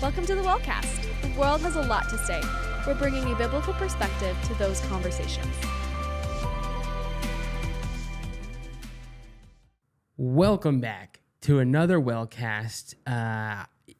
Welcome to the WellCast. The world has a lot to say. We're bringing a biblical perspective to those conversations. Welcome back to another WellCast.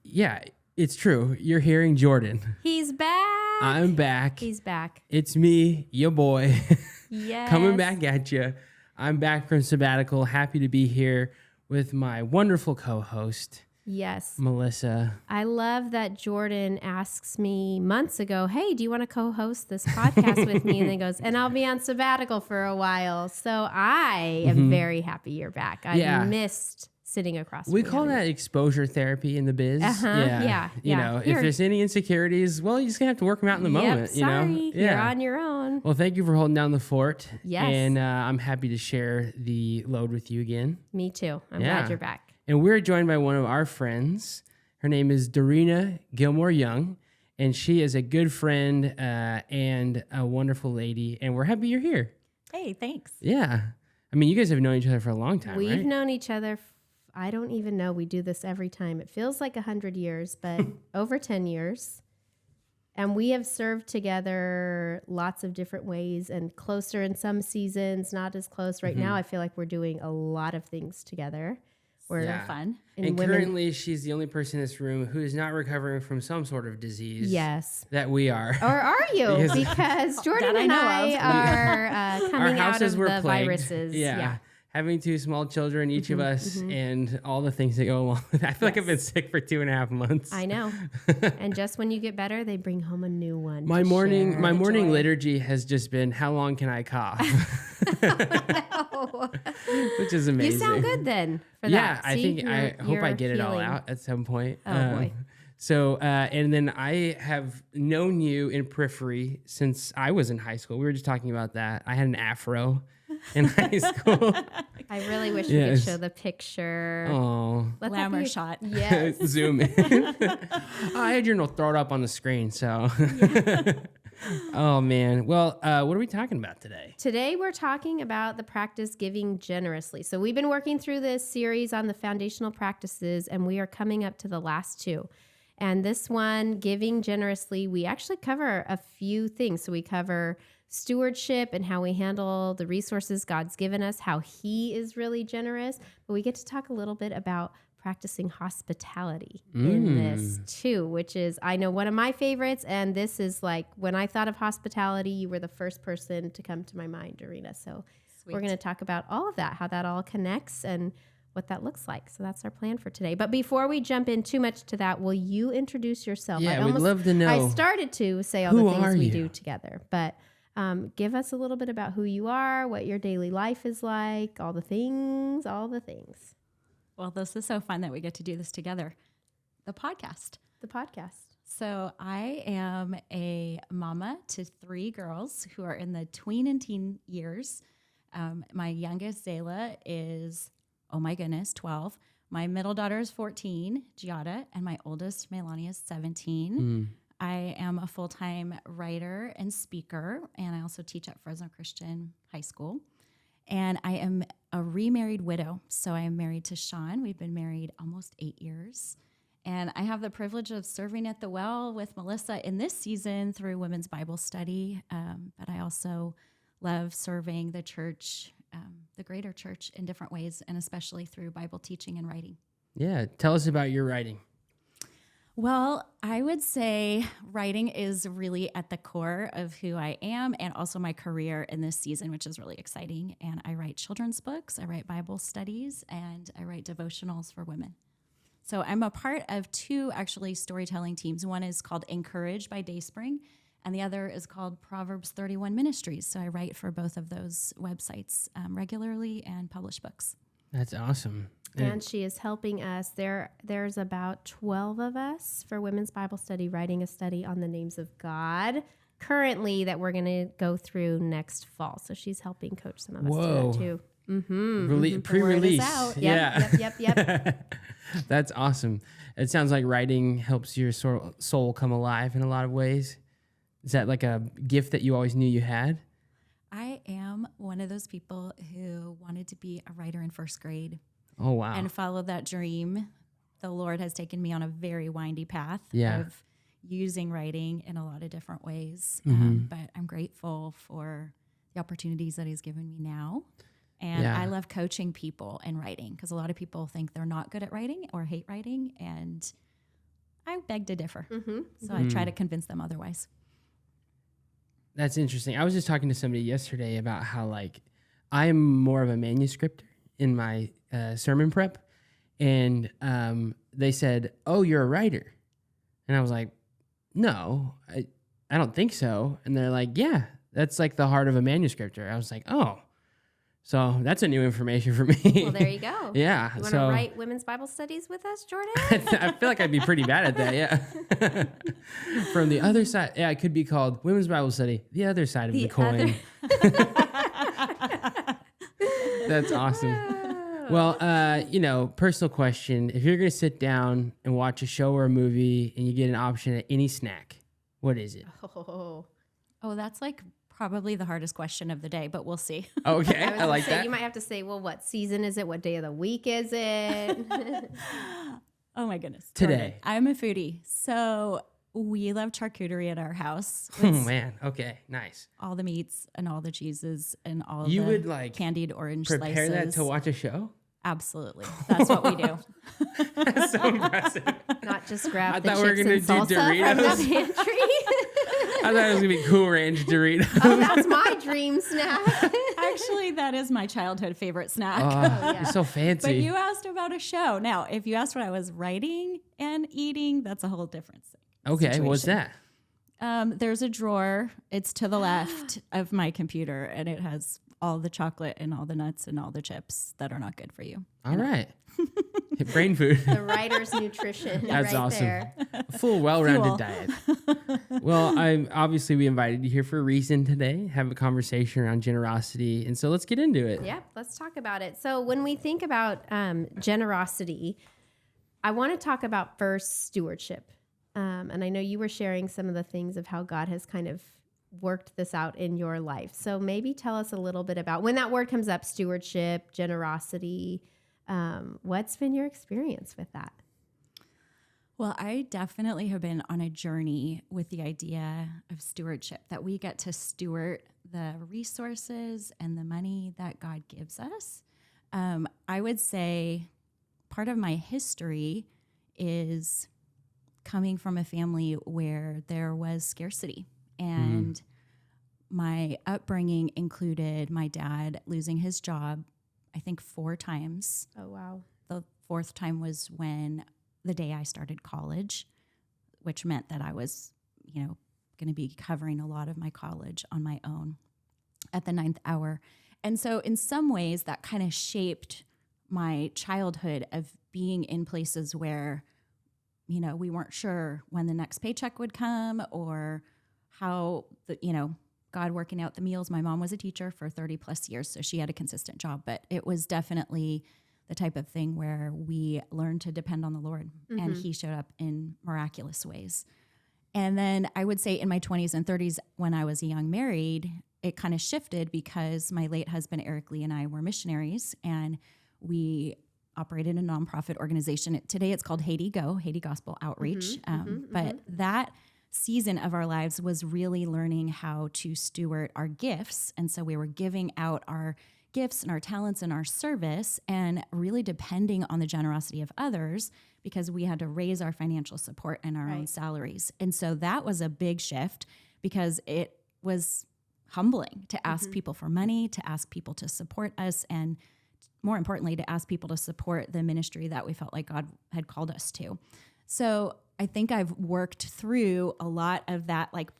Yeah, it's true. You're hearing Jordan. He's back. I'm back. He's back. It's me, your boy. Yes. Coming back at you. I'm back from sabbatical. Happy to be here with my wonderful co-host, Yes. Melissa. I love that Jordan asks me months ago, hey, do you want to co-host this podcast with me? And then goes, and I'll be on sabbatical for a while. So I am very happy you're back. I missed sitting across. We call that exposure therapy in the biz. Yeah. You know, if there's any insecurities, well, you just gonna have to work them out in the moment. Sorry, you know, you're on your own. Well, thank you for holding down the fort. Yes. And I'm happy to share the load with you again. Me too. I'm glad you're back. And we're joined by one of our friends. Her name is Dorina Gilmore Young, and she is a good friend and a wonderful lady. And we're happy you're here. Hey, thanks. Yeah. I mean, you guys have known each other for a long time, We've right? known each other. I don't even know. We do this every time. It feels like 100 years, but over 10 years. And we have served together lots of different ways and closer in some seasons, not as close. Right now, I feel like we're doing a lot of things together. We're Fun. And currently, she's the only person in this room who is not recovering from some sort of disease. Yes. That we are. Or are you? Because Jordan and I are coming out of the viruses. Yeah. Having two small children, each of us, and all the things that go along with that. I feel like I've been sick for 2.5 months. I know. And just when you get better, they bring home a new one. My morning liturgy has just been, how long can I cough? No. Which is amazing. You sound good then for that. Yeah, See, I hope I get it all healing. out at some point. Oh, boy. So, and then I have known you in periphery since I was in high school. We were just talking about that. I had an afro in high school. I really wish we could show the picture. Oh, Glamour shot. Yes. zoom in. I had your throw it up on the screen. So, oh man. Well, what are we talking about today? Today we're talking about the practice giving generously. So we've been working through this series on the foundational practices, and we are coming up to the last two. And this one, giving generously, we actually cover a few things. So we cover stewardship and how we handle the resources God's given us, how He is really generous. But we get to talk a little bit about practicing hospitality in this too, which is, I know, one of my favorites. And this is like, when I thought of hospitality, you were the first person to come to my mind, Dorina. So we're going to talk about all of that, how that all connects and what that looks like. So that's our plan for today. But before we jump in too much to that, will you introduce yourself? Yeah, we'd love to know. I started to say all the things we do together, but give us a little bit about who you are, what your daily life is like, all the things. Well, this is so fun that we get to do this together. The podcast. So I am a mama to 3 girls who are in the tween and teen years. My youngest, Zayla, is, 12. My middle daughter is 14, Giada, and my oldest, Melania, is 17. I am a full-time writer and speaker, and I also teach at Fresno Christian High School. And I am a remarried widow, so I am married to Sean. We've been married almost 8 years. And I have the privilege of serving at the Well with Melissa in this season through Women's Bible Study, but I also love serving the church, the greater church, in different ways, and especially through Bible teaching and writing. Yeah. Tell us about your writing. Well, I would say writing is really at the core of who I am and also my career in this season, which is really exciting. And I write children's books, I write Bible studies, and I write devotionals for women. So I'm a part of 2 actually storytelling teams. One is called Encourage by Dayspring, and the other is called Proverbs 31 Ministries. So I write for both of those websites regularly and publish books. That's awesome. And she is helping us. There's about 12 of us for Women's Bible Study, writing a study on the names of God currently that we're going to go through next fall. So she's helping coach some of us through that too. Pre-release. Out. Yep. That's awesome. It sounds like writing helps your soul come alive in a lot of ways. Is that like a gift that you always knew you had? I am one of those people who wanted to be a writer in first grade. Oh, wow. And follow that dream the Lord has taken me on a very windy path Yeah. of using writing in a lot of different ways. But I'm grateful for the opportunities that he's given me now. And Yeah. I love coaching people in writing because a lot of people think they're not good at writing or hate writing. And I beg to differ. So I try to convince them otherwise. That's interesting. I was just talking to somebody yesterday about how like I'm more of a manuscript in my sermon prep, and they said, "Oh, you're a writer," and I was like, "No, I don't think so." And they're like, "Yeah, that's like the heart of a manuscripter." I was like, "Oh." So that's a new information for me. Well, there you go. Yeah. You want to so write women's Bible studies with us, Jordan? I feel like I'd be pretty bad at that. Yeah. From the other side. Yeah, it could be called Women's Bible Study, the other side of the coin. That's awesome. Well, personal question. If you're going to sit down and watch a show or a movie and you get an option at any snack, what is it? Oh, that's like probably the hardest question of the day, but we'll see. Okay. I was I gonna like say, that. You might have to say, well, what season is it? What day of the week is it? Oh my goodness. Today. Jordan, I'm a foodie. So we love charcuterie at our house. Oh, It's man. Okay. Nice. all the meats and all the cheeses and all You the would like candied orange prepare slices. that to watch a show? Absolutely. That's what we do. That's so impressive. Not just grab I the thought we were chips gonna and do salsa from the Doritos. pantry. I thought it was going to be Cool Ranch Doritos. Oh, that's my dream snack. Actually, that is my childhood favorite snack. Oh, yeah. You're so fancy. But you asked about a show. Now, if you asked what I was writing and eating, that's a whole different thing. Okay, what's that? There's a drawer. It's to the left of my computer, and it has all the chocolate and all the nuts and all the chips that are not good for you. All right. Brain food. The writer's nutrition. That's right awesome. There. Full, well-rounded Fuel. diet. Well, we invited you here for a reason today, have a conversation around generosity. And so let's get into it. Yeah, let's talk about it. So when we think about generosity, I want to talk about first stewardship. And I know you were sharing some of the things of how God has kind of worked this out in your life. So maybe tell us a little bit about when that word comes up, stewardship, generosity. What's been your experience with that? Well, I definitely have been on a journey with the idea of stewardship, that we get to steward the resources and the money that God gives us. I would say part of my history is coming from a family where there was scarcity. And my upbringing included my dad losing his job, I think 4 times. Oh, wow. The 4th time was when the day I started college, which meant that I was, going to be covering a lot of my college on my own at the 9th hour. And so in some ways that kind of shaped my childhood of being in places where, we weren't sure when the next paycheck would come or how God working out the meals. My mom was a teacher for 30 plus years, so she had a consistent job, but it was definitely the type of thing where we learned to depend on the Lord, and he showed up in miraculous ways. And then I would say in my 20s and 30s, when I was a young married, it kind of shifted because my late husband, Eric Lee, and I were missionaries, and we operated a nonprofit organization. Today it's called Haiti Go, Haiti Gospel Outreach. But that season of our lives was really learning how to steward our gifts. And so we were giving out our gifts and our talents and our service and really depending on the generosity of others because we had to raise our financial support and our own salaries. And so that was a big shift because it was humbling to ask people for money, to ask people to support us, and more importantly, to ask people to support the ministry that we felt like God had called us to. So I think I've worked through a lot of that, like,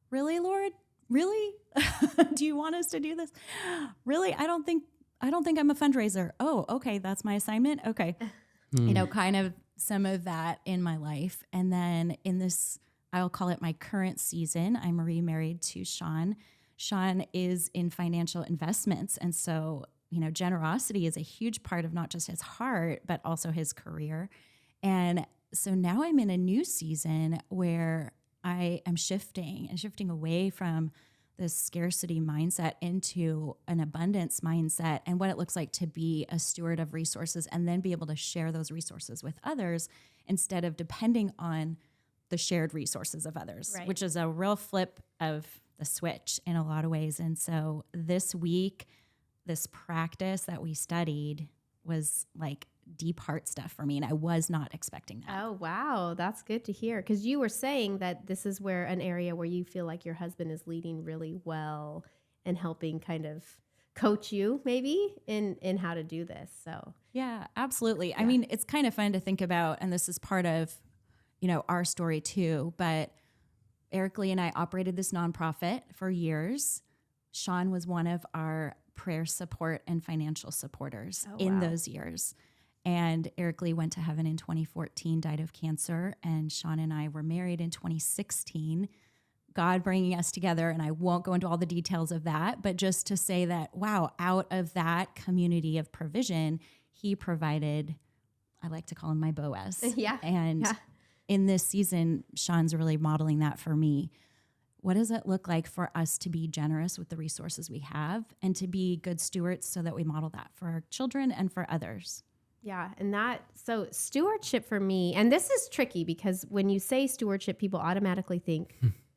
really, Lord? Really? Do you want us to do this? Really? I don't think I'm a fundraiser. Oh, okay. That's my assignment. Okay. Kind of some of that in my life. And then in this, I'll call it my current season, I'm remarried to Sean. Sean is in financial investments. And so, generosity is a huge part of not just his heart, but also his career. And so now I'm in a new season where I am shifting away from this scarcity mindset into an abundance mindset, and what it looks like to be a steward of resources and then be able to share those resources with others instead of depending on the shared resources of others, Right. which is a real flip of the switch in a lot of ways. And so this week, this practice that we studied was like deep heart stuff for me, and I was not expecting that. Oh, wow. That's good to hear. Because you were saying that this is where an area where you feel like your husband is leading really well and helping kind of coach you maybe in how to do this. So Yeah, absolutely. I mean, it's kind of fun to think about, and this is part of, our story too, but Eric Lee and I operated this nonprofit for years. Sean was one of our prayer support and financial supporters in those years. And Eric Lee went to heaven in 2014, died of cancer. And Sean and I were married in 2016. God bringing us together. And I won't go into all the details of that, but just to say that, wow, out of that community of provision, he provided, I like to call him my Boaz. Yeah. And in this season, Sean's really modeling that for me. What does it look like for us to be generous with the resources we have and to be good stewards so that we model that for our children and for others? yeah. And so stewardship for me, and this is tricky because when you say stewardship, people automatically think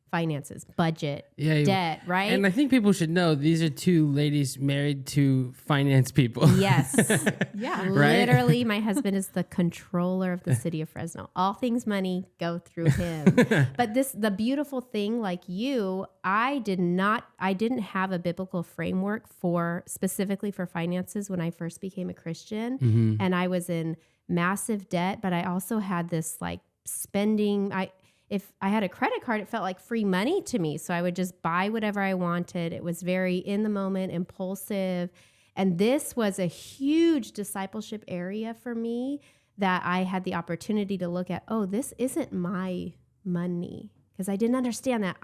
finances, budget, debt, right? And I think people should know these are two ladies married to finance people. Yes. Yeah. Right? Literally, my husband is the controller of the city of Fresno. All things money go through him. But the beautiful thing, like you, I didn't have a biblical framework specifically for finances when I first became a Christian. And I was in massive debt, but I also had this like spending. If I had a credit card, it felt like free money to me. So I would just buy whatever I wanted. It was very in the moment, impulsive. And this was a huge discipleship area for me that I had the opportunity to look at, oh, this isn't my money. Because I didn't understand that.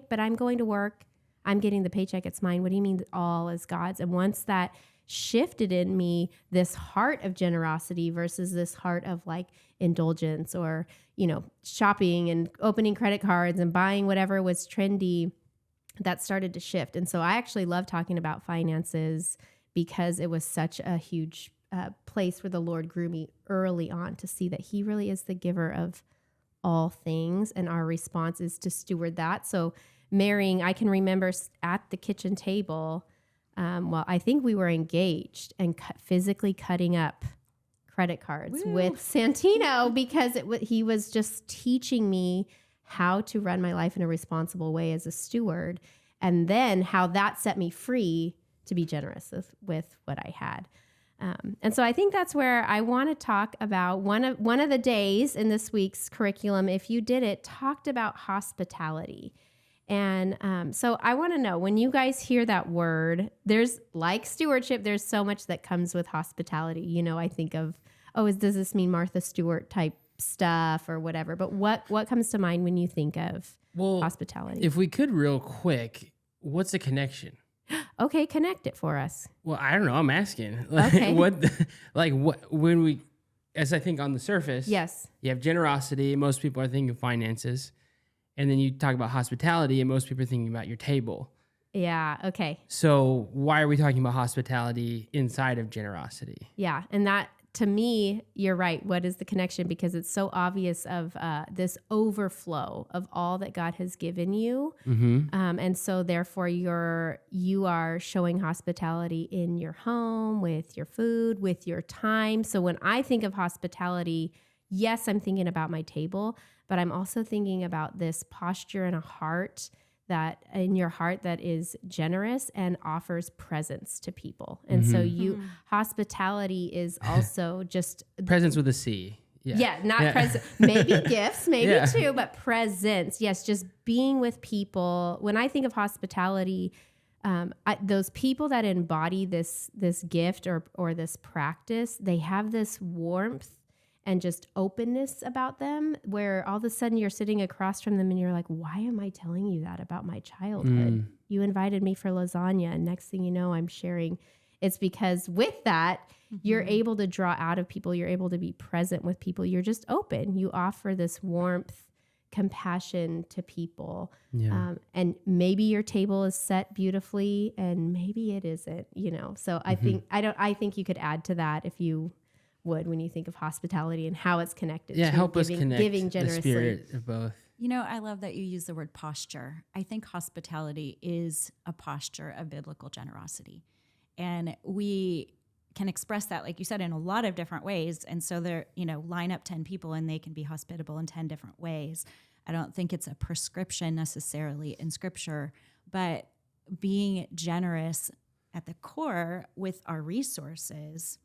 But I'm going to work. I'm getting the paycheck. It's mine. What do you mean all is God's? And once that shifted in me, this heart of generosity versus this heart of like indulgence or, shopping and opening credit cards and buying whatever was trendy, that started to shift. And so I actually love talking about finances because it was such a huge place where the Lord grew me early on to see that he really is the giver of all things. And our response is to steward that. So marrying, I can remember at the kitchen table, I think we were engaged and physically cutting up credit cards with Santino because he was just teaching me how to run my life in a responsible way as a steward, and then how that set me free to be generous with what I had. And so I think that's where I want to talk about one of the days in this week's curriculum, if you did it, talked about hospitality. And so I want to know, when you guys hear that word, there's like stewardship, there's so much that comes with hospitality. I think of, does this mean Martha Stewart type stuff or whatever? But what comes to mind when you think of hospitality? If we could real quick, what's the connection? Okay, connect it for us. Well, I don't know. I'm asking. Okay. As I think on the surface, Yes. you have generosity. Most people are thinking of finances. And then you talk about hospitality, and most people are thinking about your table. Yeah, okay. So why are we talking about hospitality inside of generosity? Yeah, and that, to me, you're right. What is the connection? Because it's so obvious of this overflow of all that God has given you. Mm-hmm. And so therefore you are showing hospitality in your home, with your food, with your time. So when I think of hospitality, yes, I'm thinking about my table, but I'm also thinking about this posture and a heart that is generous and offers presence to people. And so hospitality is also just Presence with a C. Yeah, not present. Maybe gifts, maybe too, but presence. Yes, just being with people. When I think of hospitality, those people that embody this gift or this practice, they have this warmth and just openness about them, where all of a sudden you're sitting across from them and you're like, why am I telling you that about my childhood? You invited me for lasagna, and next thing you know, I'm sharing. It's because with that, you're able to draw out of people. You're able to be present with people. You're just open. You offer this warmth. compassion to people. Yeah. And maybe your table is set beautifully and maybe it isn't, So I think you could add to that if you would, when you think of hospitality and how it's connected to help us connect giving generously. the spirit of both. I love that you use the word posture. I think hospitality is a posture of biblical generosity. And we can express that, like you said, in a lot of different ways. And so line up 10 people and they can be hospitable in 10 different ways. I don't think it's a prescription necessarily in Scripture, but being generous at the core with our resources,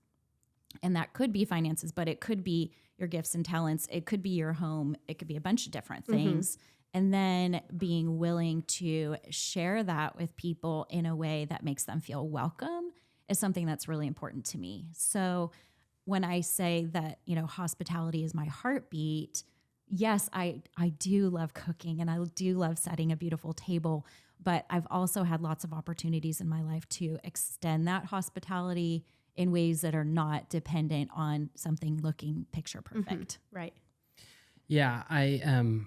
and that could be finances, but it could be your gifts and talents. It could be your home. It could be a bunch of different things. And then being willing to share that with people in a way that makes them feel welcome is something that's really important to me. So when I say that, hospitality is my heartbeat, yes, I do love cooking and I do love setting a beautiful table, but I've also had lots of opportunities in my life to extend that hospitality in ways that are not dependent on something looking picture perfect. Right. Yeah, I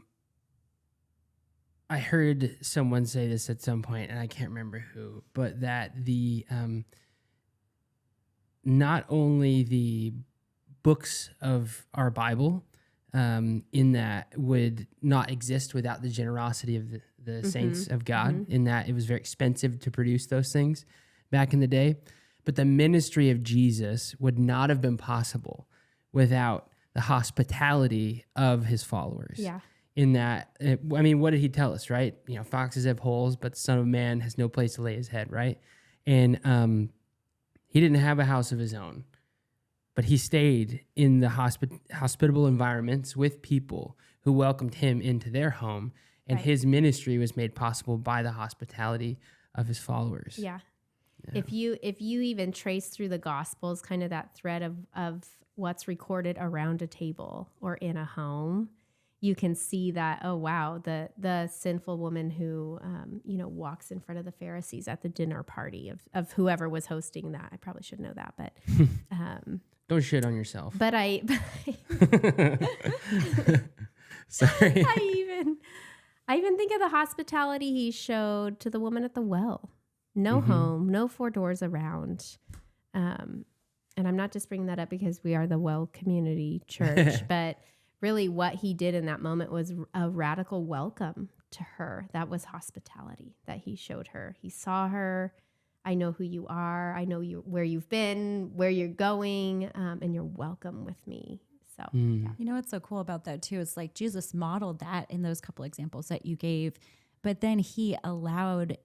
heard someone say this at some point, and I can't remember who, but that the not only the books of our Bible in that would not exist without the generosity of the saints of God, in that it was very expensive to produce those things back in the day. But the ministry of Jesus would not have been possible without the hospitality of his followers. Yeah. In that, what did he tell us, right? Foxes have holes, but the Son of Man has no place to lay his head, right? And he didn't have a house of his own, but he stayed in the hospitable environments with people who welcomed him into their home, and his ministry was made possible by the hospitality of his followers. Yeah. If you even trace through the Gospels, kind of that thread of what's recorded around a table or in a home, you can see that, oh, wow, the sinful woman who, walks in front of the Pharisees at the dinner party of whoever was hosting that. I probably should know that, but... Don't shit on yourself. But Sorry. I even think of the hospitality he showed to the woman at the well. No home, no four doors around. And I'm not just bringing that up because we are the Well Community Church, but really what he did in that moment was a radical welcome to her. That was hospitality that he showed her. He saw her. I know who you are. I know where you've been, where you're going, and you're welcome with me. So, yeah. What's so cool about that too is like Jesus modeled that in those couple examples that you gave, but then he allowed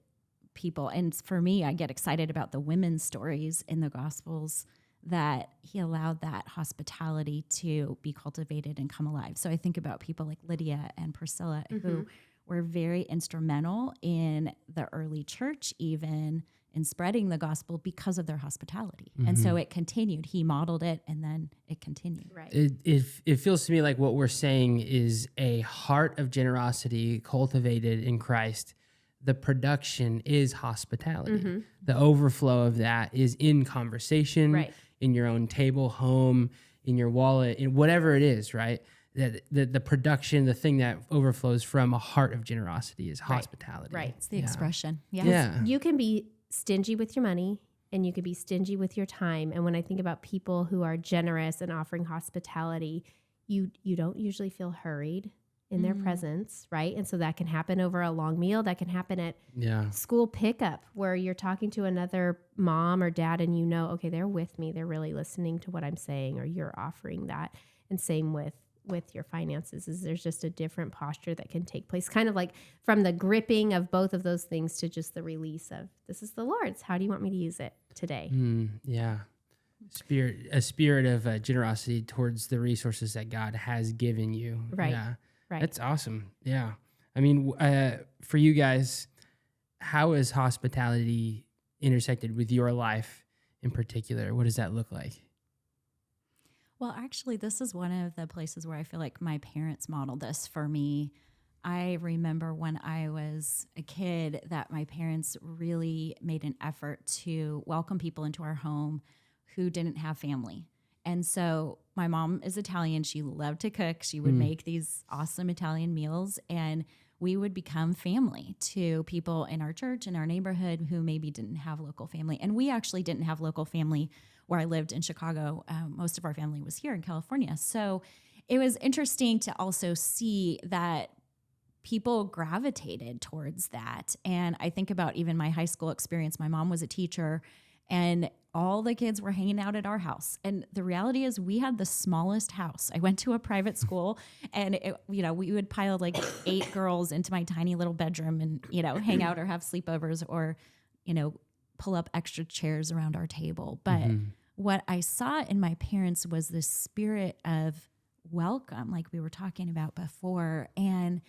people, and for me, I get excited about the women's stories in the Gospels, that he allowed that hospitality to be cultivated and come alive. So I think about people like Lydia and Priscilla who were very instrumental in the early church, even in spreading the gospel because of their hospitality. And so it continued. He modeled it and then it continued. Right. It feels to me like what we're saying is a heart of generosity cultivated in Christ. The production is hospitality. The overflow of that is in conversation, in your own table, home, in your wallet, in whatever it is, right? That the production, the thing that overflows from a heart of generosity is hospitality. Right. It's the expression. Yes. Yeah. You can be stingy with your money and you could be stingy with your time. And when I think about people who are generous and offering hospitality, you don't usually feel hurried in their presence, right? And so that can happen over a long meal. That can happen at school pickup where you're talking to another mom or dad and okay, they're with me. They're really listening to what I'm saying, or you're offering that. And same with your finances, is there's just a different posture that can take place, kind of like from the gripping of both of those things to just the release of, this is the Lord's. How do you want me to use it today? A spirit of generosity towards the resources that God has given you. Right. Yeah. Right. That's awesome. Yeah. I mean, for you guys, how is hospitality intersected with your life in particular? What does that look like? Well, actually, this is one of the places where I feel like my parents modeled this for me. I remember when I was a kid that my parents really made an effort to welcome people into our home who didn't have family. And so my mom is Italian. She loved to cook. She would make these awesome Italian meals, and we would become family to people in our church, in our neighborhood who maybe didn't have local family. And we actually didn't have local family where I lived in Chicago. Most of our family was here in California. So it was interesting to also see that people gravitated towards that. And I think about even my high school experience. My mom was a teacher, and all the kids were hanging out at our house. And the reality is we had the smallest house. I went to a private school, and we would pile like 8 girls into my tiny little bedroom and, hang out or have sleepovers or, pull up extra chairs around our table. But what I saw in my parents was this spirit of welcome, like we were talking about before. And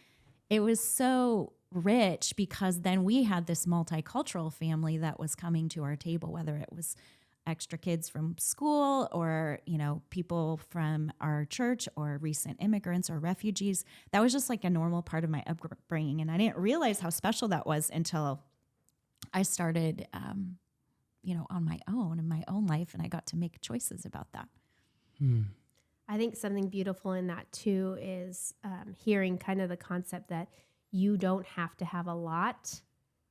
it was so rich because then we had this multicultural family that was coming to our table, whether it was extra kids from school or, people from our church or recent immigrants or refugees. That was just like a normal part of my upbringing. And I didn't realize how special that was until I started, on my own in my own life, and I got to make choices about that. I think something beautiful in that too is hearing kind of the concept that you don't have to have a lot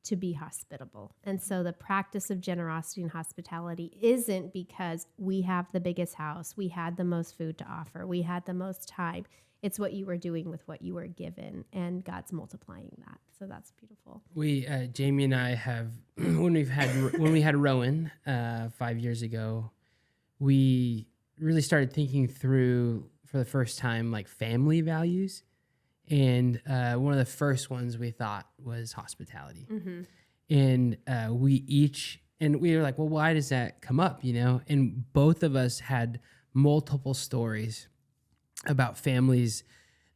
to be hospitable. And so the practice of generosity and hospitality isn't because we have the biggest house, we had the most food to offer, we had the most time. It's what you were doing with what you were given, and God's multiplying that. So that's beautiful. We, Jamie and I have, when we had Rowan 5 years ago, we really started thinking through for the first time, like family values. And one of the first ones we thought was hospitality. And we were like, well, why does that come up, And both of us had multiple stories about families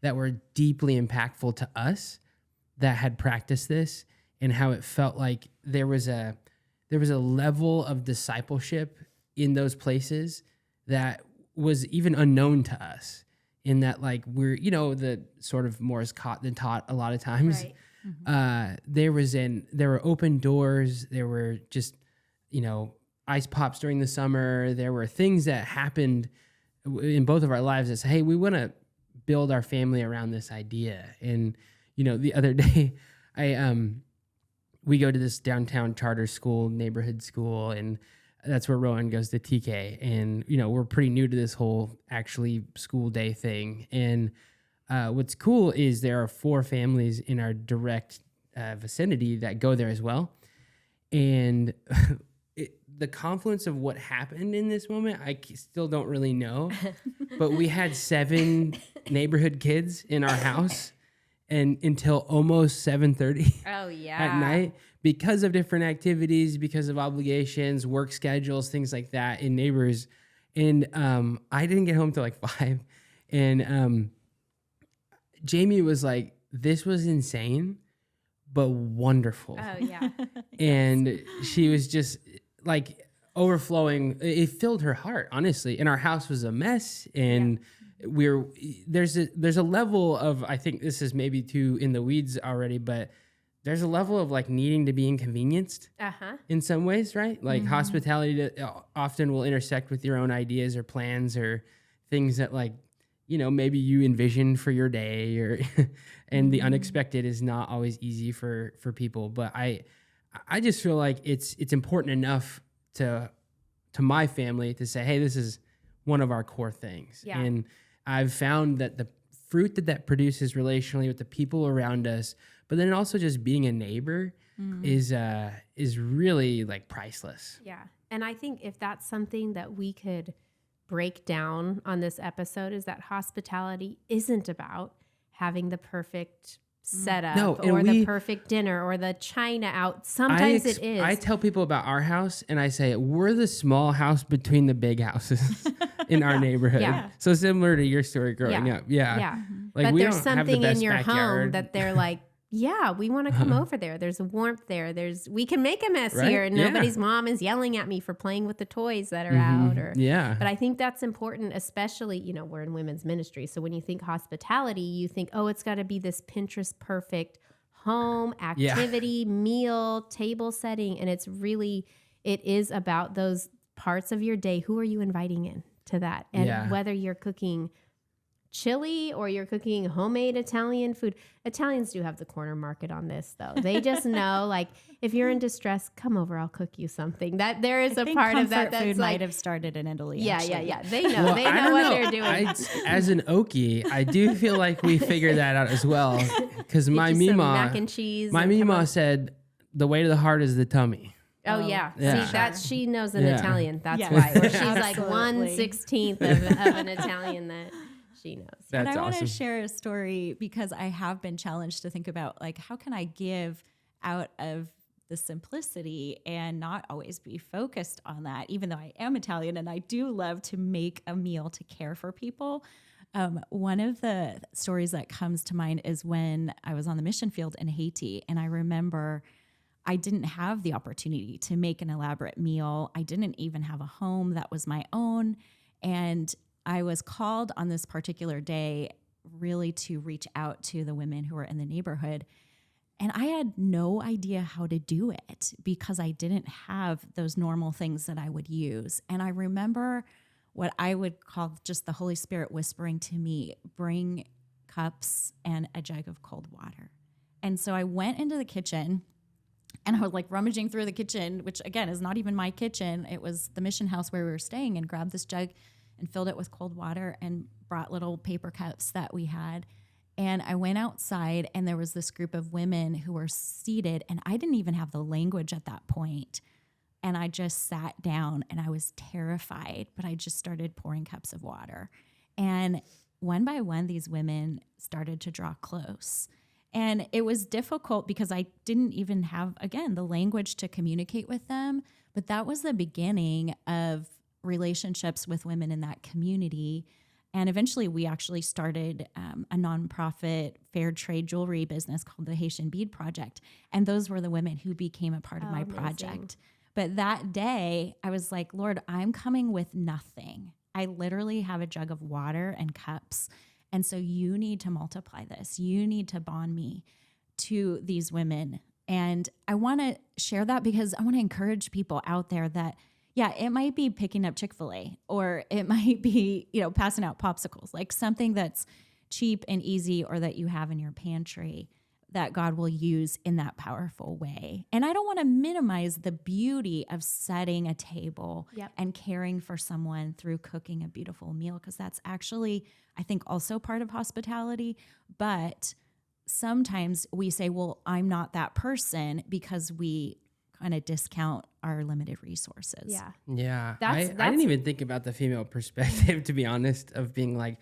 that were deeply impactful to us that had practiced this, and how it felt like there was a level of discipleship in those places that was even unknown to us, in that like we're, the sort of more is caught than taught a lot of times. Right. There were open doors. There were just, ice pops during the summer. There were things that happened in both of our lives that say, hey, we want to build our family around this idea. And, the other day we go to this downtown charter school, neighborhood school, and that's where Rowan goes to TK. And, we're pretty new to this whole actually school day thing. And what's cool is there are 4 families in our direct vicinity that go there as well. And the confluence of what happened in this moment, I still don't really know. But we had 7 neighborhood kids in our house and until almost 7:30 at night, because of different activities, because of obligations, work schedules, things like that in neighbors. And I didn't get home till like 5. And Jamie was like, this was insane, but wonderful. Oh, yeah. And she was just like overflowing. It filled her heart, honestly. And our house was a mess. And there's a level of, I think this is maybe too in the weeds already, but there's a level of like needing to be inconvenienced in some ways, right? Like hospitality often will intersect with your own ideas or plans or things that like, maybe you envisioned for your day, or and the unexpected is not always easy for people. But I just feel like it's important enough to my family to say, hey, this is one of our core things. Yeah. And I've found that the fruit that produces relationally with the people around us, but then also just being a neighbor is really like priceless. Yeah. And I think if that's something that we could break down on this episode, is that hospitality isn't about having the perfect setup or the perfect dinner or the china out. Sometimes it is. I tell people about our house and I say, we're the small house between the big houses in our neighborhood. Yeah. So similar to your story growing up. Yeah. Yeah. Like, but there's something in your home that they're like, yeah, we want to come over there. There's a warmth there. We can make a mess here, and nobody's mom is yelling at me for playing with the toys that are out. But I think that's important, especially, we're in women's ministry. So when you think hospitality, you think, oh, it's got to be this Pinterest perfect home, activity, meal, table setting. And it is about those parts of your day. Who are you inviting in? to that. And Yeah. whether you're cooking chili or you're cooking homemade Italian food, Italians do have the corner market on this though. They just know, like, if you're in distress, come over, I'll cook you something. That there is a part of that that's food like, might have started in Italy. yeah. They know. Well, They I know don't what know. they're doing. As an Okie, I do feel like we figured that out as well. Because my Get you some Mima, mac and cheese. my and come Mima on. said, the way to the heart is the tummy. Oh yeah. Yeah. See, that's she knows an Yeah. Italian. That's Yes. why. Or she's like Absolutely. 1/16 of an Italian that she knows. And That's I want to awesome. share a story because I have been challenged to think about, like, how can I give out of the simplicity and not always be focused on that, even though I am Italian and I do love to make a meal to care for people. One of the stories that comes to mind is when I was on the mission field in Haiti, and I remember I didn't have the opportunity to make an elaborate meal. I didn't even have a home that was my own. And I was called on this particular day really to reach out to the women who were in the neighborhood. And I had no idea how to do it because I didn't have those normal things that I would use. And I remember what I would call just the Holy Spirit whispering to me, bring cups and a jug of cold water. And so I went into the kitchen and I was like rummaging through the kitchen, which again is not even my kitchen. It was the mission house where we were staying, and grabbed this jug and filled it with cold water and brought little paper cups that we had. And I went outside, and there was this group of women who were seated, and I didn't even have the language at that point. And I just sat down, and I was terrified, but I just started pouring cups of water. And one by one, these women started to draw close. And it was difficult because I didn't even have, again, the language to communicate with them. But that was the beginning of relationships with women in that community. And eventually we actually started a nonprofit fair trade jewelry business called the Haitian Bead Project. And those were the women who became a part of my amazing. project. But that day I was like, Lord, I'm coming with nothing. I literally have a jug of water and cups. And so you need to multiply this. You need to bond me to these women. And I want to share that because I want to encourage people out there that, yeah, it might be picking up Chick-fil-A, or it might be, passing out popsicles, like something that's cheap and easy, or that you have in your pantry that God will use in that powerful way. And I don't want to minimize the beauty of setting a table and caring for someone through cooking a beautiful meal, because that's actually, I think, also part of hospitality. But sometimes we say, well, I'm not that person, because we kind of discount our limited resources. Yeah. Yeah. That's- I that's- didn't even think about the female perspective, to be honest, of being like,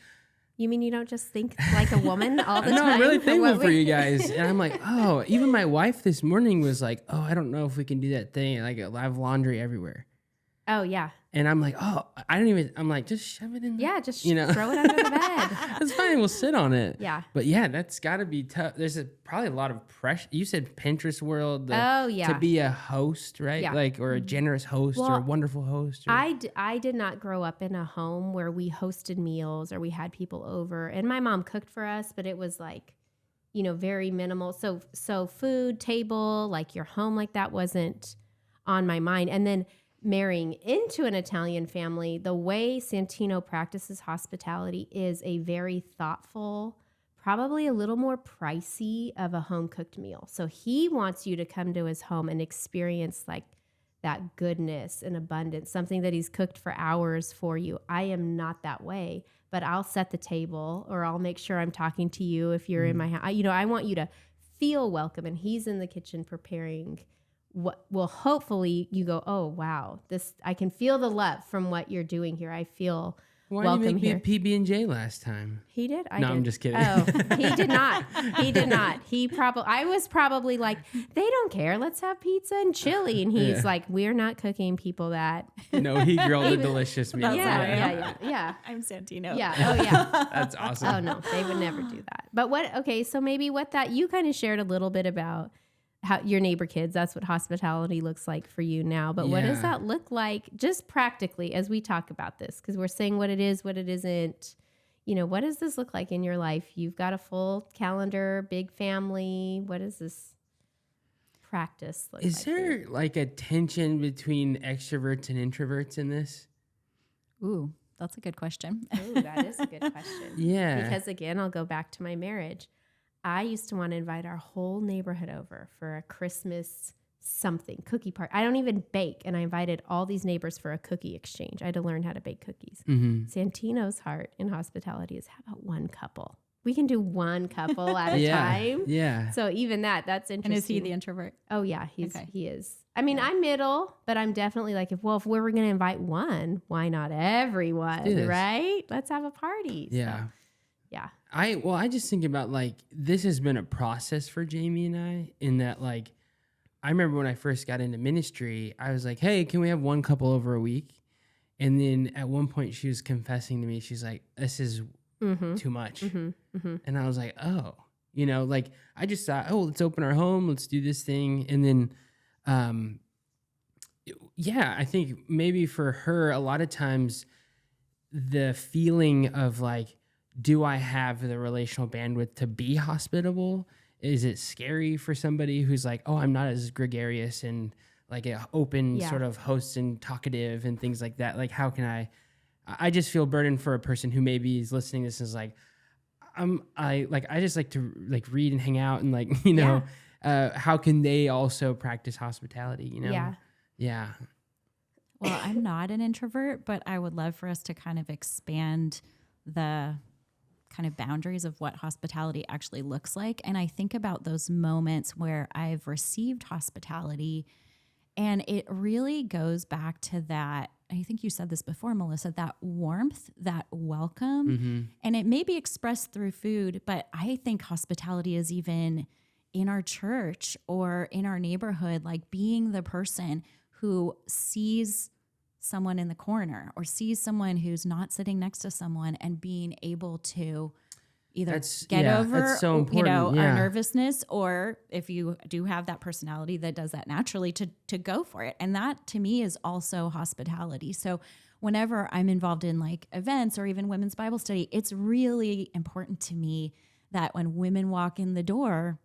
You mean you don't just think like a woman all the no, time? I'm really for thankful what for we- you guys. And I'm like, oh, even my wife this morning was like, oh, I don't know if we can do that thing. Like, I have laundry everywhere. Oh, yeah. And I'm like, oh, I'm like, just shove it in. Yeah, just You throw it under the bed. That's fine. We'll sit on it. Yeah. But yeah, that's got to be tough. There's probably a lot of pressure. You said Pinterest world. Oh, yeah. To be a host, right? Yeah. Like, or a generous host, or a Well, wonderful host. Or, I did not grow up in a home where we hosted meals or we had people over. And my mom cooked for us, but it was like, very minimal. So food, table, like your home, like that wasn't on my mind. And then marrying into an Italian family, the way Santino practices hospitality is a very thoughtful, probably a little more pricey of a home cooked meal. So he wants you to come to his home and experience like that goodness and abundance, something that he's cooked for hours for you. I am not that way, but I'll set the table, or I'll make sure I'm talking to you if you're in my house. I want you to feel welcome, and he's in the kitchen preparing what will hopefully you go, oh wow, this, I can feel the love from what you're doing here. I feel why welcome did you here. make me PB&J last time? He did. I No, did. I'm just kidding. Oh, he did not. He did not. I was probably like, they don't care. Let's have pizza and chili. And he's Yeah. like, we're not cooking people that. No, he grilled a delicious meal. Yeah. I'm Santino. Yeah. Oh yeah. That's awesome. Oh no, they would never do that. But so maybe what that, you kind of shared a little bit about how your neighbor kids, that's what hospitality looks like for you now. But what does Yeah. that look like just practically as we talk about this? Because we're saying what it is, what it isn't. What does this look like in your life? You've got a full calendar, big family. What does this practice look like? Is there like a tension between extroverts and introverts in this? Ooh. That's a good question. Oh, that is a good question. Yeah. Because again, I'll go back to my marriage. I used to want to invite our whole neighborhood over for a Christmas something, cookie party. I don't even bake. And I invited all these neighbors for a cookie exchange. I had to learn how to bake cookies. Santino's heart in hospitality is, how about one couple? We can do one couple at a time. Yeah. So even that's interesting. And is he the introvert? Oh yeah, he is. I mean, I'm middle, but I'm definitely like, if we were going to invite one, why not everyone, right? Let's have a party. Yeah. So, yeah. I just think about like, this has been a process for Jamie and I, in that like, I remember when I first got into ministry, I was like, hey, can we have one couple over a week? And then at one point she was confessing to me, she's like, this is too much. And I was like, oh, you know, like I just thought, oh, let's open our home, let's do this thing. And then, yeah, I think maybe for her, a lot of times the feeling of like, do I have the relational bandwidth to be hospitable? Is it scary for somebody who's like, oh, I'm not as gregarious and like an open sort of host and talkative and things like that? Like, how can I just feel burdened for a person who maybe is listening to this and is like, I just like to like read and hang out and like, you know, how can they also practice hospitality, you know? Yeah. Well, I'm not an introvert, but I would love for us to kind of expand the kind of boundaries of what hospitality actually looks like. And I think about those moments where I've received hospitality, and it really goes back to that. I think you said this before, Melissa, that warmth, that welcome. And it may be expressed through food, but I think hospitality is even in our church or in our neighborhood, like being the person who sees someone in the corner or sees someone who's not sitting next to someone and being able to either get over, so you know, our nervousness, or if you do have that personality that does that naturally, to go for it. And that to me is also hospitality. So whenever I'm involved in like events or even women's Bible study, it's really important to me that when women walk in the door,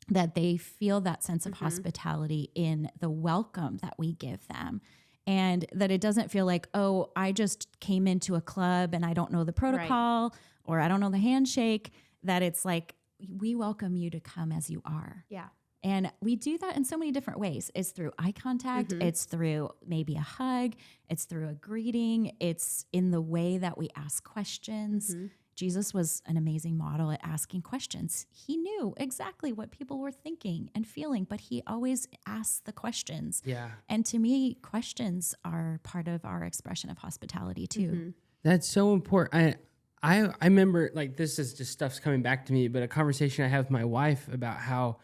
that they feel that sense of hospitality in the welcome that we give them. And that it doesn't feel like, oh, I just came into a club and I don't know the protocol or I don't know the handshake, that it's like, we welcome you to come as you are. Yeah. And we do that in so many different ways. It's through eye contact. It's through maybe a hug. It's through a greeting. It's in the way that we ask questions. Jesus was an amazing model at asking questions. He knew exactly what people were thinking and feeling, but he always asked the questions. Yeah. And to me, questions are part of our expression of hospitality too. That's so important. I remember, like, this is just stuff's coming back to me, but a conversation I have with my wife about how,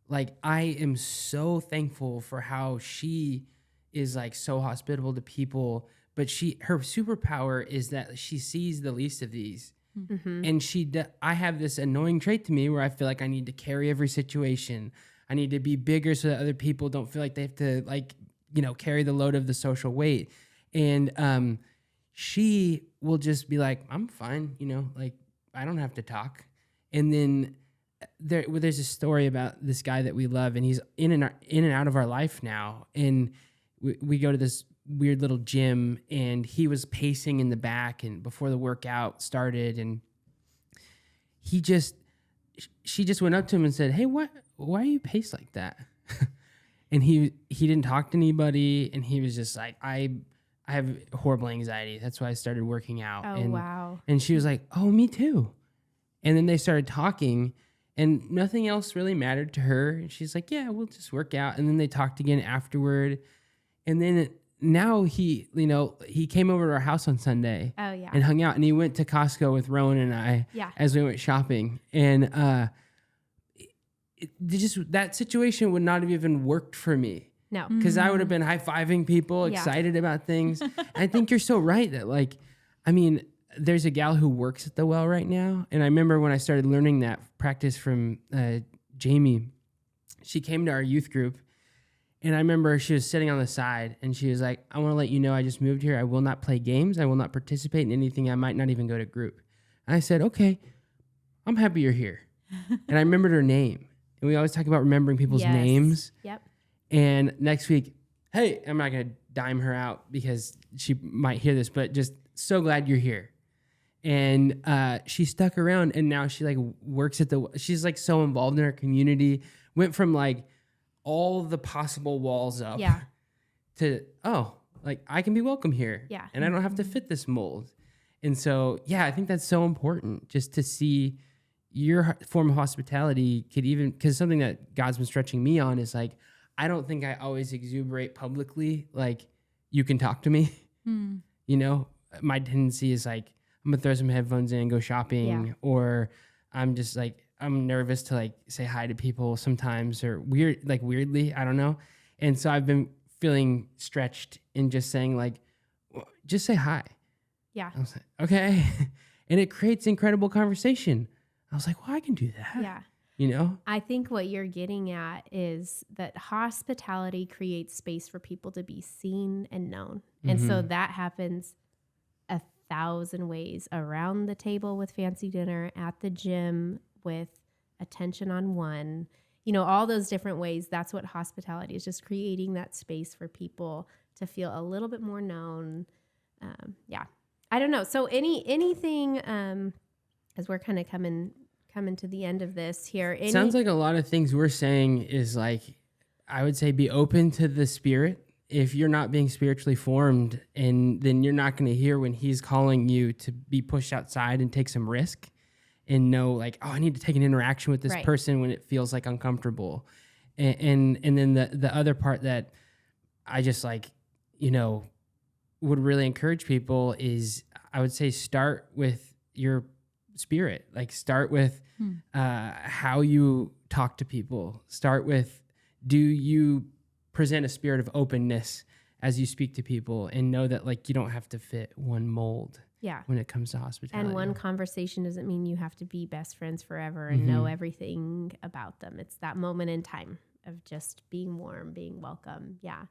like, I am so thankful for how she is like so hospitable to people, but her superpower is that she sees the least of these. And I have this annoying trait to me where I feel like I need to carry every situation. I need to be bigger so that other people don't feel like they have to, like, you know, carry the load of the social weight. And she will just be like, I'm fine, you know, like I don't have to talk. And then there's a story about this guy that we love, and he's in and out of our life now. And we go to this weird little gym, and he was pacing in the back and before the workout started, and she just went up to him and said, hey, why are you paced like that? And he didn't talk to anybody, and he was just like, I have horrible anxiety. That's why I started working out. Oh, wow. And she was like, oh, me too. And then they started talking, and nothing else really mattered to her. And she's like, yeah, we'll just work out. And then they talked again afterward. And then now he came over to our house on Sunday and hung out, and he went to Costco with Rowan and I as we went shopping. And that situation would not have even worked for me. No. Because I would have been high-fiving people, excited about things. And I think you're so right that, like, I mean, there's a gal who works at the Well right now. And I remember when I started learning that practice from Jamie, she came to our youth group. And I remember she was sitting on the side, and she was like, I want to let you know I just moved here. I will not play games. I will not participate in anything. I might not even go to group. And I said, okay, I'm happy you're here. And I remembered her name. And we always talk about remembering people's names. Yep. And next week, hey, I'm not going to dime her out because she might hear this, but just so glad you're here. And she stuck around, and now she like works at she's like so involved in her community, went from like all the possible walls up to, oh, like I can be welcome here. Yeah. And I don't have to fit this mold. And so, yeah, I think that's so important just to see your form of hospitality could even, because something that God's been stretching me on is like, I don't think I always exuberate publicly. Like, you can talk to me, you know, my tendency is like, I'm gonna throw some headphones in, go shopping, or I'm just like, I'm nervous to like say hi to people sometimes, or weirdly, I don't know. And so I've been feeling stretched in just saying like, just say hi. Yeah. I was like, okay. And it creates incredible conversation. I was like, well, I can do that. Yeah. You know? I think what you're getting at is that hospitality creates space for people to be seen and known. And so that happens 1,000 ways: around the table with fancy dinner, at the gym with attention on one, you know, all those different ways. That's what hospitality is, just creating that space for people to feel a little bit more known. I don't know. So anything, as we're kind of coming to the end of this here. Sounds like a lot of things we're saying is like, I would say be open to the Spirit. If you're not being spiritually formed, and then you're not going to hear when he's calling you to be pushed outside and take some risk and know like, oh, I need to take an interaction with this person when it feels like uncomfortable. And then the other part that I just like, you know, would really encourage people is, I would say start with your spirit. Like start with how you talk to people. Start with, do you present a spirit of openness as you speak to people, and know that like you don't have to fit one mold when it comes to hospitality. And one conversation doesn't mean you have to be best friends forever and know everything about them. It's that moment in time of just being warm, being welcome. Yeah.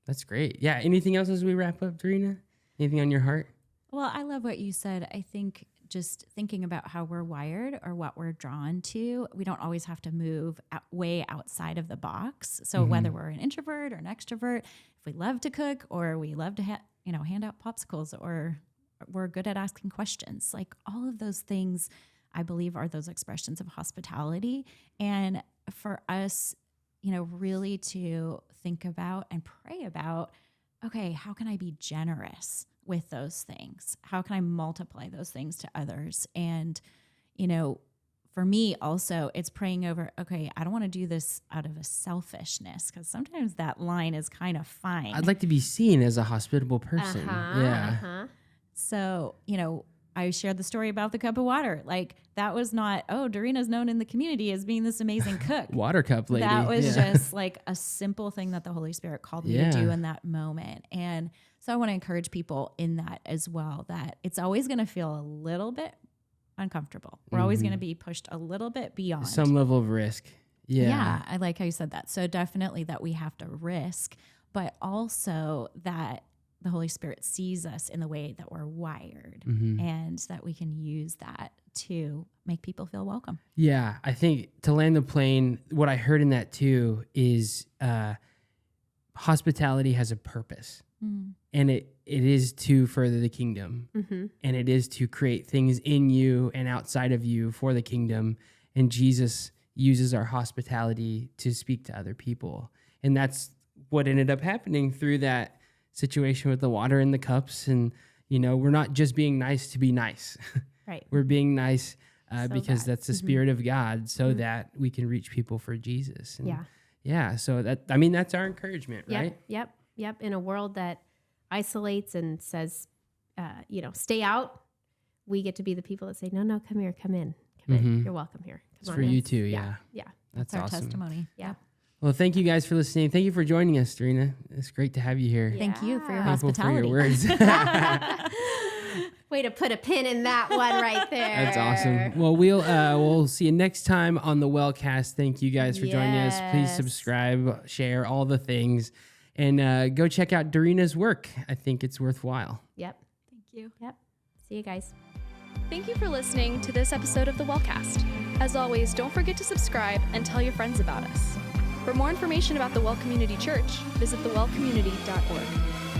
That's great. Yeah. Anything else as we wrap up, Darina? Anything on your heart? Well, I love what you said. I think just thinking about how we're wired or what we're drawn to, we don't always have to move way outside of the box. So whether we're an introvert or an extrovert, if we love to cook or we love to hand out popsicles, or we're good at asking questions, like all of those things, I believe, are those expressions of hospitality. And for us, you know, really to think about and pray about, okay, how can I be generous with those things? How can I multiply those things to others? And, you know, for me also, it's praying over, okay, I don't want to do this out of a selfishness, because sometimes that line is kind of fine. I'd like to be seen as a hospitable person. So, you know, I shared the story about the cup of water. Like that was not, oh, Darina's known in the community as being this amazing cook. Water cup lady. That was just like a simple thing that the Holy Spirit called me to do in that moment. And so I want to encourage people in that as well, that it's always going to feel a little bit uncomfortable. We're always going to be pushed a little bit beyond some level of risk. Yeah. I like how you said that. So definitely that we have to risk, but also that the Holy Spirit sees us in the way that we're wired, and that we can use that to make people feel welcome. Yeah. I think to land the plane, what I heard in that too is hospitality has a purpose, and it is to further the kingdom, and it is to create things in you and outside of you for the kingdom. And Jesus uses our hospitality to speak to other people. And that's what ended up happening through that situation with the water in the cups. And, you know, we're not just being nice to be nice. Right. We're being nice because that's the Spirit of God, so that we can reach people for Jesus. And yeah. So that's our encouragement, right? Yep. In a world that isolates and says, stay out, we get to be the people that say, no, come here, come in. You're welcome here. It's for you too. Yeah. That's our awesome. Testimony. Yeah. Well, thank you guys for listening. Thank you for joining us, Darina. It's great to have you here. Thank you for your Thankful hospitality. for your words. Way to put a pin in that one right there. That's awesome. Well, we'll see you next time on the WellCast. Thank you guys for joining us. Please subscribe, share, all the things, and go check out Darina's work. I think it's worthwhile. Yep. Thank you. Yep. See you guys. Thank you for listening to this episode of the WellCast. As always, don't forget to subscribe and tell your friends about us. For more information about the Well Community Church, visit thewellcommunity.org.